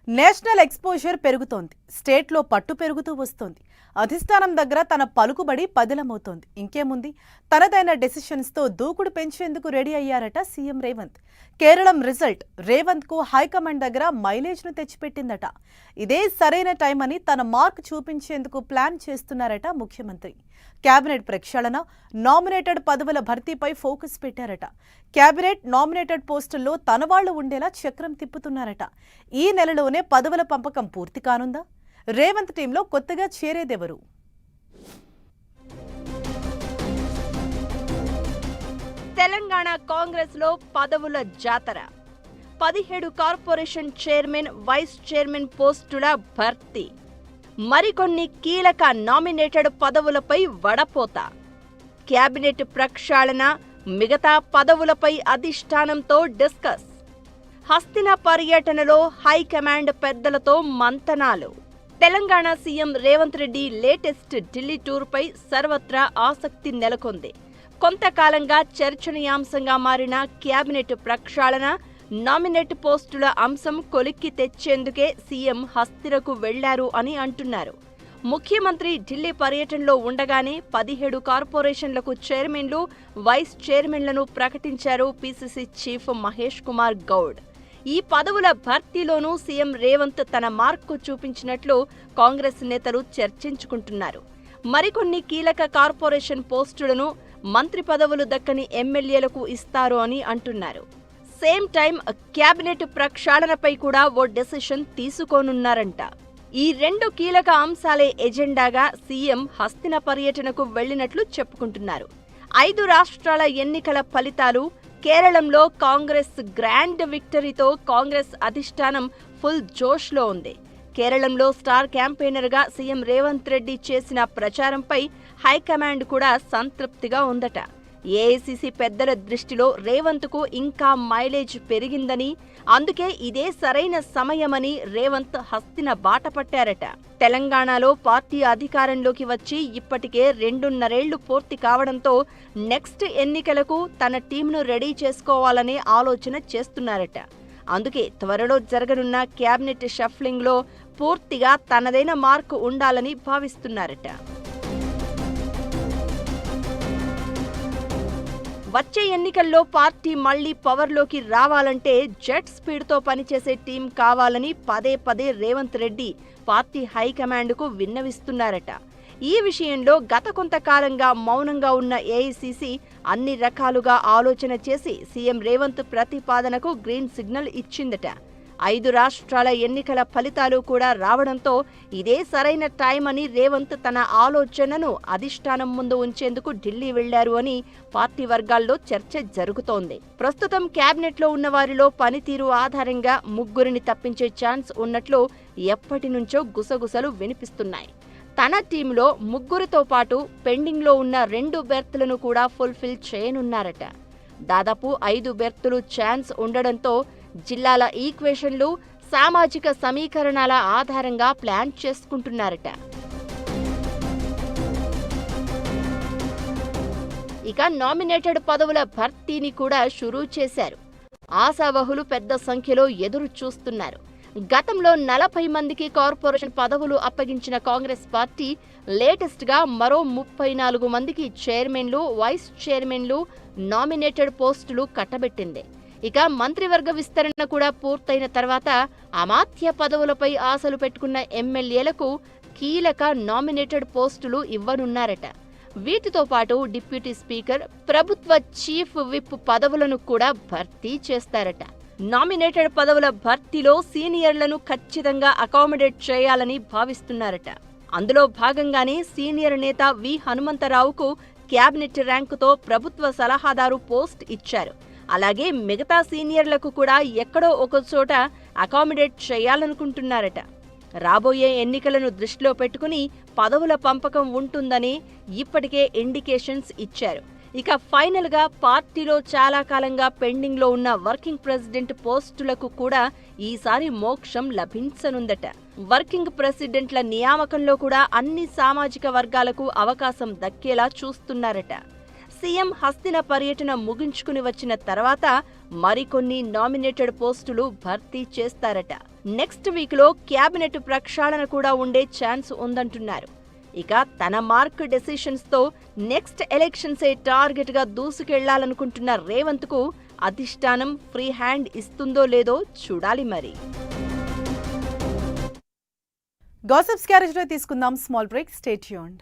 National exposure పెరుగుతోంది. స్టేట్లో పట్టు పెరుగుతూ వస్తోంది. అధిష్టానం దగ్గర తన పలుకుబడి పదిలమవుతోంది. ఇంకేముంది, తనదైన డెసిషన్స్తో దూకుడు పెంచేందుకు రెడీ అయ్యారట సీఎం రేవంత్. కేరళం రిజల్ట్ రేవంత్కు హైకమాండ్ దగ్గర మైలేజ్ను తెచ్చిపెట్టిందట. ఇదే సరైన టైం అని తన మార్క్ చూపించేందుకు ప్లాన్ చేస్తున్నారట ముఖ్యమంత్రి. కేబినెట్ ప్రక్షాళన, నామినేటెడ్ పదవుల భర్తీపై ఫోకస్ పెట్టారట. కేబినెట్ నామినేటెడ్ పోస్టుల్లో తన వాళ్లు ఉండేలా చక్రం తిప్పుతున్నారట. ఈ నెలలోనే పదవుల పంపకం పూర్తి కానుందా? రేవంత్ టీంలో కొత్తగా చేరేదెవరు? తెలంగాణ కాంగ్రెస్ లో పదవుల జాతర. 17 కార్పొరేషన్ చైర్మన్, వైస్ చైర్మన్ పోస్టుల భర్తీ. మరికొన్ని కీలక నామినేటెడ్ పదవులపై వడపోత. కేబినెట్ ప్రక్షాళన, మిగతా పదవులపై అధిష్టానంతో డిస్కస్. హస్తిన పర్యటనలో హైకమాండ్ పెద్దలతో మంతనాలు. తెలంగాణ సీఎం రేవంత్ రెడ్డి లేటెస్ట్ ఢిల్లీ టూర్పై సర్వత్రా ఆసక్తి నెలకొంది. కొంతకాలంగా చర్చనీయాంశంగా మారిన కేబినెట్ ప్రక్షాళన, నామినేట్ పోస్టుల అంశం కొలిక్కి తెచ్చేందుకే సీఎం హస్తినకు వెళ్లారు అని అంటున్నారు. ముఖ్యమంత్రి ఢిల్లీ పర్యటనలో ఉండగానే 17 కార్పొరేషన్లకు చైర్మన్లు, వైస్ చైర్మన్లను ప్రకటించారు పీసీసీ చీఫ్ మహేష్ కుమార్ గౌడ్. ఈ పదవుల భర్తీలోనూ సీఎం రేవంత్ తన మార్కు చూపించినట్లు కాంగ్రెస్ నేతలు చర్చించుకుంటున్నారు. మరికొన్ని కీలక కార్పొరేషన్ పోస్టులను, మంత్రి పదవులు దక్కని ఎమ్మెల్యేలకు ఇస్తారు అని అంటున్నారు. సేమ్ టైం కేబినెట్ ప్రక్షాళనపై కూడా ఓ డెసిషన్ తీసుకోనున్నారంట. ఈ 2 కీలక అంశాలే ఎజెండాగా సీఎం హస్తిన పర్యటనకు వెళ్లినట్లు చెప్పుకుంటున్నారు. 5 రాష్ట్రాల ఎన్నికల ఫలితాలు, కేరళంలో కాంగ్రెస్ గ్రాండ్ విక్టరీతో కాంగ్రెస్ అధిష్టానం ఫుల్ జోష్లో ఉంది. కేరళంలో స్టార్ క్యాంపెయినర్గా సీఎం రేవంత్ రెడ్డి చేసిన ప్రచారంపై హైకమాండ్ కూడా సంతృప్తిగా ఉందట. ఏఐసీసీ పెద్దల దృష్టిలో రేవంత్కు ఇంకా మైలేజ్ పెరిగిందని, అందుకే ఇదే సరైన సమయమని రేవంత్ హస్తిన బాట పట్టారట. తెలంగాణలో పార్టీ అధికారంలోకి వచ్చి ఇప్పటికే 2.5 పూర్తి కావడంతో నెక్స్ట్ ఎన్నికలకు తన టీంను రెడీ చేసుకోవాలనే ఆలోచన చేస్తున్నారట. అందుకే త్వరలో జరగనున్న క్యాబినెట్ షఫ్లింగ్లో పూర్తిగా తనదైన మార్కు ఉండాలని భావిస్తున్నారట. వచ్చే ఎన్నికల్లో పార్టీ మళ్లీ పవర్లోకి రావాలంటే జెట్ స్పీడ్తో పనిచేసే టీం కావాలని పదే పదే రేవంత్ రెడ్డి పార్టీ హైకమాండ్కు విన్నవిస్తున్నారట. ఈ విషయంలో గత కొంతకాలంగా మౌనంగా ఉన్న ఏఐసీసీ అన్ని రకాలుగా ఆలోచన చేసి సీఎం రేవంత్ ప్రతిపాదనకు గ్రీన్ సిగ్నల్ ఇచ్చిందట. 5 రాష్ట్రాల ఎన్నికల ఫలితాలు కూడా రావడంతో ఇదే సరైన టైం అని రేవంత్ తన ఆలోచనను అధిష్టానం ముందు ఉంచేందుకు ఢిల్లీ వెళ్లారు అని పార్టీ వర్గాల్లో చర్చ జరుగుతోంది. ప్రస్తుతం కేబినెట్లో ఉన్న వారిలో పనితీరు ఆధారంగా 3 తప్పించే ఛాన్స్ ఉన్నట్లు ఎప్పటి నుంచో గుసగుసలు వినిపిస్తున్నాయి. తన టీంలో 3తో పాటు పెండింగ్లో ఉన్న 2 బెర్తులను కూడా ఫుల్ఫిల్ చేయనున్నారట. దాదాపు 5 బెర్తులు ఛాన్స్ ఉండడంతో జిల్లాల ఈక్వేషన్లు, సామాజిక సమీకరణాల ఆధారంగా ప్లాన్ చేసుకుంటున్నారట. ఇక నామినేటెడ్ పదవుల భర్తీని కూడా షురూ చేశారు. ఆశావహులు పెద్ద సంఖ్యలో ఎదురు చూస్తున్నారు. గతంలో 40 మందికి కార్పొరేషన్ పదవులు అప్పగించిన కాంగ్రెస్ పార్టీ లేటెస్ట్ గా మరో 34 మందికి చైర్మన్లు, వైస్ చైర్మన్లు, నామినేటెడ్ పోస్టులు కట్టబెట్టింది. ఇక మంత్రివర్గ విస్తరణ కూడా పూర్తయిన తర్వాత అమాత్య పదవులపై ఆశలు పెట్టుకున్న ఎమ్మెల్యేలకు కీలక నామినేటెడ్ పోస్టులు ఇవ్వనున్నారట. వీటితో పాటు డిప్యూటీ స్పీకర్, ప్రభుత్వ చీఫ్ విప్ పదవులను కూడా భర్తీ చేస్తారట. నామినేటెడ్ పదవుల భర్తీలో సీనియర్లను ఖచ్చితంగా అకామిడేట్ చేయాలని భావిస్తున్నారట. అందులో భాగంగానే సీనియర్ నేత వి హనుమంతరావుకు క్యాబినెట్ ర్యాంకుతో ప్రభుత్వ సలహాదారు పోస్ట్ ఇచ్చారు. అలాగే మిగతా సీనియర్లకు కూడా ఎక్కడో ఒక చోట అకామిడేట్ చేయాలనుకుంటున్నారట. రాబోయే ఎన్నికలను దృష్టిలో పెట్టుకుని పదవుల పంపకం ఉంటుందని ఇప్పటికే ఇండికేషన్స్ ఇచ్చారు. ఇక ఫైనల్ గా పార్టీలో చాలా కాలంగా పెండింగ్ లో ఉన్న వర్కింగ్ ప్రెసిడెంట్ పోస్టులకు కూడా ఈసారి మోక్షం లభించనుందట. వర్కింగ్ ప్రెసిడెంట్ల నియామకంలో కూడా అన్ని సామాజిక వర్గాలకు అవకాశం దక్కేలా చూస్తున్నారట. సీఎం హస్తిన పర్యటన ముగించుకుని వచ్చిన తర్వాత మరికొన్ని నామినేటెడ్ పోస్టులు భర్తీ చేస్తారట. నెక్స్ట్ వీక్లో క్యాబినెట్ ప్రక్షాళన కూడా ఉండే ఛాన్స్ ఉందంటున్నారు. ఇక తన మార్క్ డెసిషన్స్తో నెక్స్ట్ ఎలక్షన్సే టార్గెట్గా దూసుకెళ్లాలనుకుంటున్న రేవంత్కు అధిష్టానం ఫ్రీ హ్యాండ్ ఇస్తుందో లేదో చూడాలి మరి. గాసిప్స్ క్యారేజ్లో తీసుకుందాం స్మాల్ బ్రేక్. Stay tuned.